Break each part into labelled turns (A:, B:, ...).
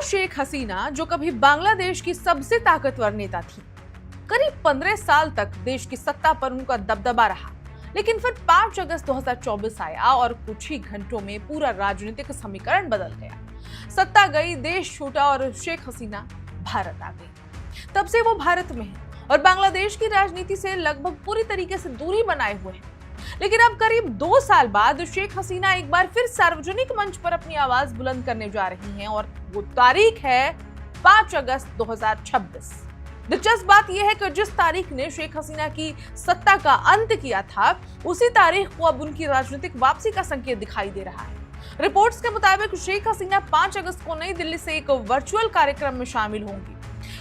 A: शेख हसीना, जो कभी बांग्लादेश की सबसे ताकतवर नेता थी, करीब 15 साल तक देश की सत्ता पर उनका दबदबा रहा। लेकिन फिर 5 अगस्त 2024 आया और कुछ ही घंटों में पूरा राजनीतिक समीकरण बदल गया। सत्ता गई, देश छूटा और शेख हसीना भारत आ गई। तब से वो भारत में है और बांग्लादेश की राजनीति से लगभग पूरी तरीके से दूरी बनाए हुए हैं। लेकिन अब करीब 2 साल बाद शेख हसीना एक बार फिर सार्वजनिक मंच पर अपनी आवाज बुलंद करने जा रही हैं और वो तारीख है 5 अगस्त 2026। दिलचस्प बात यह है कि जिस तारीख ने शेख हसीना की सत्ता का अंत किया था, उसी तारीख को अब उनकी राजनीतिक वापसी का संकेत दिखाई दे रहा है। रिपोर्ट्स के मुताबिक शेख हसीना 5 अगस्त को नई दिल्ली से एक वर्चुअल कार्यक्रम में शामिल होंगी।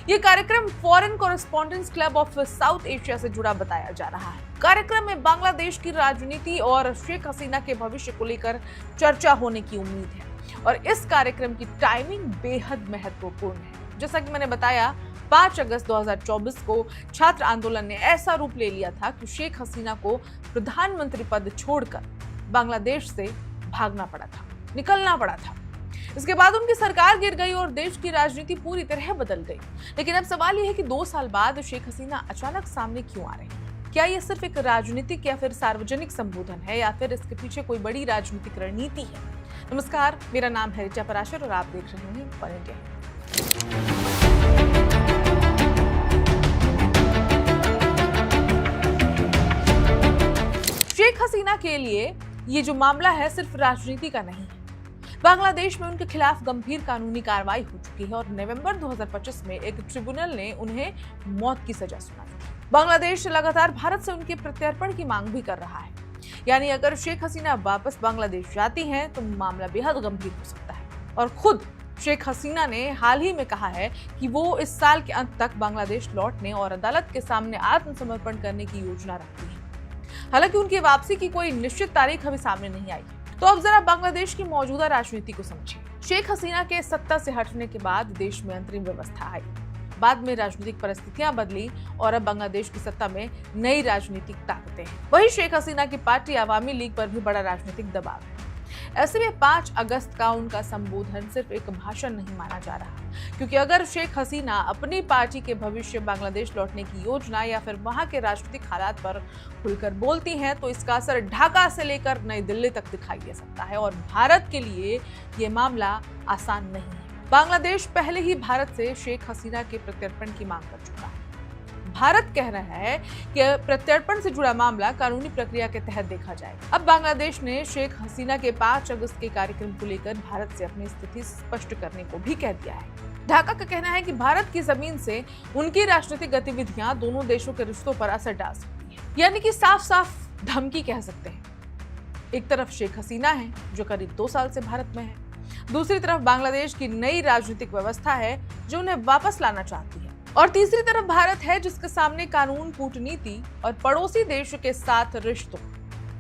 A: ये कार्यक्रम foreign correspondence club of south Asia से जुड़ा बताया जा रहा है। कार्यक्रम में बांग्लादेश की राजनीति और शेख हसीना के भविष्य को लेकर चर्चा होने की उम्मीद है और इस कार्यक्रम की टाइमिंग बेहद महत्वपूर्ण है। जैसा कि मैंने बताया, 5 अगस्त 2024 को छात्र आंदोलन ने ऐसा रूप ले लिया था कि शेख हसीना को प्रधानमंत्री पद छोड़कर बांग्लादेश से भागना पड़ा था, निकलना पड़ा था। इसके बाद उनकी सरकार गिर गई और देश की राजनीति पूरी तरह बदल गई। लेकिन अब सवाल यह है कि 2 साल बाद शेख हसीना अचानक सामने क्यों आ रहे हैं? क्या ये सिर्फ एक राजनीतिक या फिर सार्वजनिक संबोधन है या फिर इसके पीछे कोई बड़ी राजनीतिक रणनीति है? नमस्कार, मेरा नाम है ऋचा पराशर और आप देख रहे हैं वन इंडिया। शेख हसीना के लिए ये जो मामला है सिर्फ राजनीति का नहीं है। बांग्लादेश में उनके खिलाफ गंभीर कानूनी कार्रवाई हो चुकी है और नवंबर 2025 में एक ट्रिब्यूनल ने उन्हें मौत की सजा सुनाई। बांग्लादेश लगातार भारत से उनके प्रत्यर्पण की मांग भी कर रहा है। यानी अगर शेख हसीना वापस बांग्लादेश जाती हैं तो मामला बेहद गंभीर हो सकता है। और खुद शेख हसीना ने हाल ही में कहा है कि वो इस साल के अंत तक बांग्लादेश लौटने और अदालत के सामने आत्मसमर्पण करने की योजना रखती है। हालांकि उनकी वापसी की कोई निश्चित तारीख अभी सामने नहीं आई। तो अब जरा बांग्लादेश की मौजूदा राजनीति को समझिए। शेख हसीना के सत्ता से हटने के बाद देश में अंतरिम व्यवस्था आई, बाद में राजनीतिक परिस्थितियां बदली और अब बांग्लादेश की सत्ता में नई राजनीतिक ताकतें हैं। वहीं शेख हसीना की पार्टी अवामी लीग पर भी बड़ा राजनीतिक दबाव है। ऐसे में 5 अगस्त का उनका संबोधन सिर्फ एक भाषण नहीं माना जा रहा, क्योंकि अगर शेख हसीना अपनी पार्टी के भविष्य, बांग्लादेश लौटने की योजना या फिर वहां के राजनीतिक हालात पर खुलकर बोलती हैं तो इसका असर ढाका से लेकर नई दिल्ली तक दिखाई दे सकता है और भारत के लिए ये मामला आसान नहीं है। बांग्लादेश पहले ही भारत से शेख हसीना के प्रत्यर्पण की मांग कर चुका है। भारत कह रहा है कि प्रत्यर्पण से जुड़ा मामला कानूनी प्रक्रिया के तहत देखा जाएगा। अब बांग्लादेश ने शेख हसीना के 5 अगस्त के कार्यक्रम को लेकर भारत से अपनी स्थिति स्पष्ट करने को भी कह दिया है। ढाका का कहना है कि भारत की जमीन से उनकी राजनीतिक गतिविधियां दोनों देशों के रिश्तों पर असर डाल सकती है। यानी कि साफ साफ धमकी कह सकते हैं। एक तरफ शेख हसीना है जो करीब 2 साल से भारत में है, दूसरी तरफ बांग्लादेश की नई राजनीतिक व्यवस्था है जो उन्हें वापस लाना चाहती है, और तीसरी तरफ भारत है जिसके सामने कानून, कूटनीति और पड़ोसी देश के साथ रिश्तों,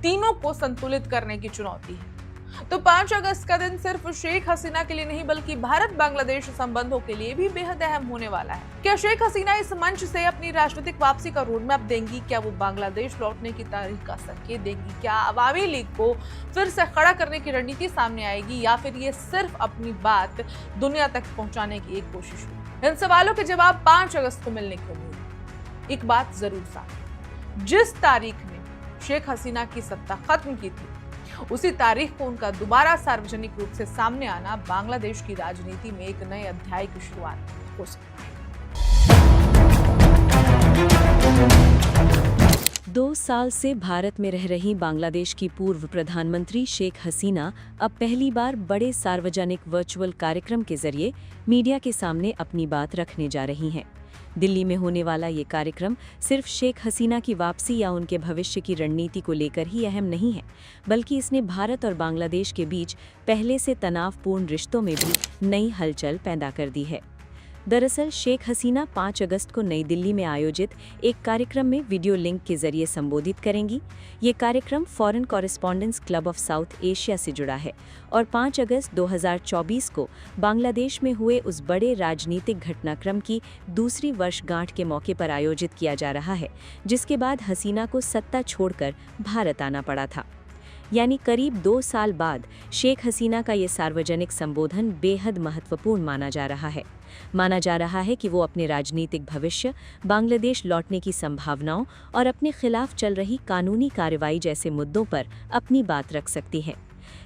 A: तीनों को संतुलित करने की चुनौती है। तो 5 अगस्त का दिन सिर्फ शेख हसीना के लिए नहीं बल्कि भारत बांग्लादेश संबंधों के लिए भी बेहद अहम होने वाला है। क्या शेख हसीना इस मंच से अपनी राजनीतिक वापसी का रोड मैप देंगी? क्या वो बांग्लादेश लौटने की तारीख का संकेत देंगी? क्या अवामी लीग को फिर से खड़ा करने की रणनीति सामने आएगी या फिर ये सिर्फ अपनी बात दुनिया तक पहुंचाने की एक कोशिश होगी? इन सवालों के जवाब 5 अगस्त को मिलने की उम्मीद है। एक बात जरूर साफ है, जिस तारीख में शेख हसीना की सत्ता खत्म की थी, उसी तारीख को उनका दोबारा सार्वजनिक रूप से सामने आना बांग्लादेश की राजनीति में एक नए अध्याय की शुरुआत हो सकती है।
B: 2 साल से भारत में रह रही बांग्लादेश की पूर्व प्रधानमंत्री शेख हसीना अब पहली बार बड़े सार्वजनिक वर्चुअल कार्यक्रम के जरिए मीडिया के सामने अपनी बात रखने जा रही हैं। दिल्ली में होने वाला ये कार्यक्रम सिर्फ शेख हसीना की वापसी या उनके भविष्य की रणनीति को लेकर ही अहम नहीं है, बल्कि इसने भारत और बांग्लादेश के बीच पहले से तनावपूर्ण रिश्तों में भी नई हलचल पैदा कर दी है। दरअसल शेख हसीना 5 अगस्त को नई दिल्ली में आयोजित एक कार्यक्रम में वीडियो लिंक के जरिए संबोधित करेंगी। ये कार्यक्रम foreign correspondence club of south Asia से जुड़ा है और 5 अगस्त 2024 को बांग्लादेश में हुए उस बड़े राजनीतिक घटनाक्रम की दूसरी वर्षगांठ के मौके पर आयोजित किया जा रहा है, जिसके बाद हसीना को सत्ता छोड़कर भारत आना पड़ा था। यानी करीब 2 साल बाद शेख हसीना का ये सार्वजनिक संबोधन बेहद महत्वपूर्ण माना जा रहा है। माना जा रहा है कि वो अपने राजनीतिक भविष्य, बांग्लादेश लौटने की संभावनाओं और अपने खिलाफ चल रही कानूनी कार्रवाई जैसे मुद्दों पर अपनी बात रख सकती हैं।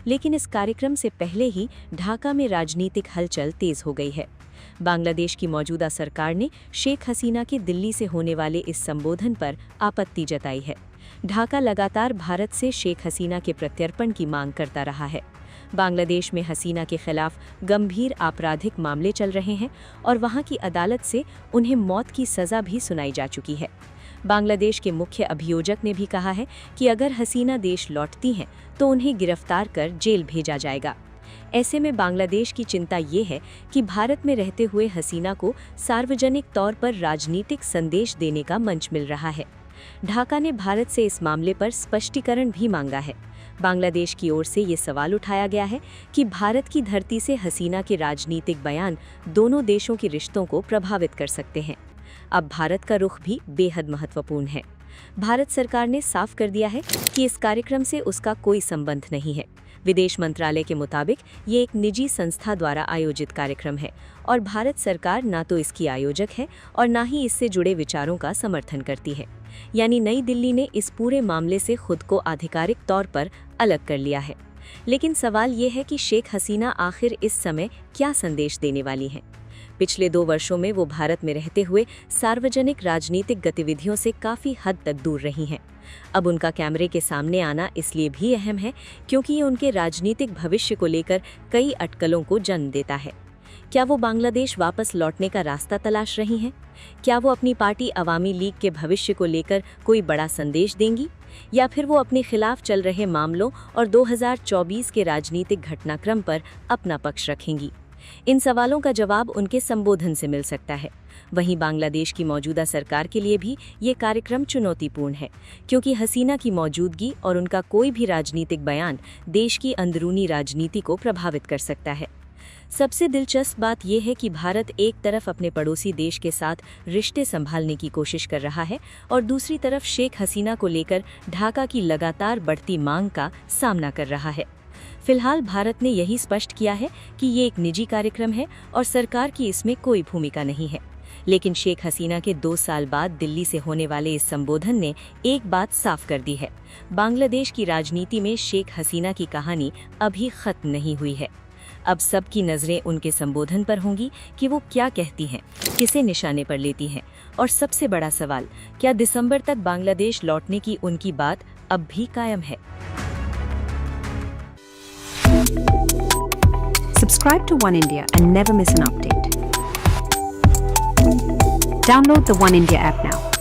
B: लेकिन इस कार्यक्रम से पहले ही ढाका में राजनीतिक हलचल तेज हो गई है। बांग्लादेश की मौजूदा सरकार ने शेख हसीना के दिल्ली से होने वाले इस संबोधन पर आपत्ति जताई है। ढाका लगातार भारत से शेख हसीना के प्रत्यर्पण की मांग करता रहा है। बांग्लादेश में हसीना के खिलाफ गंभीर आपराधिक मामले चल रहे हैं और वहां की अदालत से उन्हें मौत की सज़ा भी सुनाई जा चुकी है। बांग्लादेश के मुख्य अभियोजक ने भी कहा है कि अगर हसीना देश लौटती हैं तो उन्हें गिरफ्तार कर जेल भेजा जाएगा। ऐसे में बांग्लादेश की चिंता ये है कि भारत में रहते हुए हसीना को सार्वजनिक तौर पर राजनीतिक संदेश देने का मंच मिल रहा है। ढाका ने भारत से इस मामले पर स्पष्टीकरण भी मांगा है। बांग्लादेश की ओर से ये सवाल उठाया गया है कि भारत की धरती से हसीना के राजनीतिक बयान दोनों देशों के रिश्तों को प्रभावित कर सकते हैं। अब भारत का रुख भी बेहद महत्वपूर्ण है। भारत सरकार ने साफ कर दिया है कि इस कार्यक्रम से उसका कोई संबंध नहीं है। विदेश मंत्रालय के मुताबिक ये एक निजी संस्था द्वारा आयोजित कार्यक्रम है और भारत सरकार ना तो इसकी आयोजक है और ना ही इससे जुड़े विचारों का समर्थन करती है। यानी नई दिल्ली ने इस पूरे मामले से खुद को आधिकारिक तौर पर अलग कर लिया है। लेकिन सवाल ये है कि शेख हसीना आखिर इस समय क्या संदेश देने वाली हैं? पिछले 2 वर्षों में वो भारत में रहते हुए सार्वजनिक राजनीतिक गतिविधियों से काफ़ी हद तक दूर रही हैं। अब उनका कैमरे के सामने आना इसलिए भी अहम है क्योंकि ये उनके राजनीतिक भविष्य को लेकर कई अटकलों को जन्म देता है। क्या वो बांग्लादेश वापस लौटने का रास्ता तलाश रही हैं? क्या वो अपनी पार्टी अवामी लीग के भविष्य को लेकर कोई बड़ा संदेश देंगी, या फिर वो अपने खिलाफ चल रहे मामलों और 2024 के राजनीतिक घटनाक्रम पर अपना पक्ष रखेंगी? इन सवालों का जवाब उनके संबोधन से मिल सकता है। वहीं बांग्लादेश की मौजूदा सरकार के लिए भी ये कार्यक्रम चुनौतीपूर्ण है, क्योंकि हसीना की मौजूदगी और उनका कोई भी राजनीतिक बयान देश की अंदरूनी राजनीति को प्रभावित कर सकता है। सबसे दिलचस्प बात यह है कि भारत एक तरफ अपने पड़ोसी देश के साथ रिश्ते संभालने की कोशिश कर रहा है और दूसरी तरफ शेख हसीना को लेकर ढाका की लगातार बढ़ती मांग का सामना कर रहा है। फिलहाल भारत ने यही स्पष्ट किया है कि ये एक निजी कार्यक्रम है और सरकार की इसमें कोई भूमिका नहीं है। लेकिन शेख हसीना के 2 साल बाद दिल्ली से होने वाले इस संबोधन ने एक बात साफ कर दी है, बांग्लादेश की राजनीति में शेख हसीना की कहानी अभी खत्म नहीं हुई है। अब सबकी नज़रें उनके संबोधन पर होंगी कि वो क्या कहती हैं, किसे निशाने पर लेती हैं, और सबसे बड़ा सवाल, क्या दिसंबर तक बांग्लादेश लौटने की उनकी बात अब भी कायम है?
C: Subscribe to One India and never miss an update. Download the One India app now.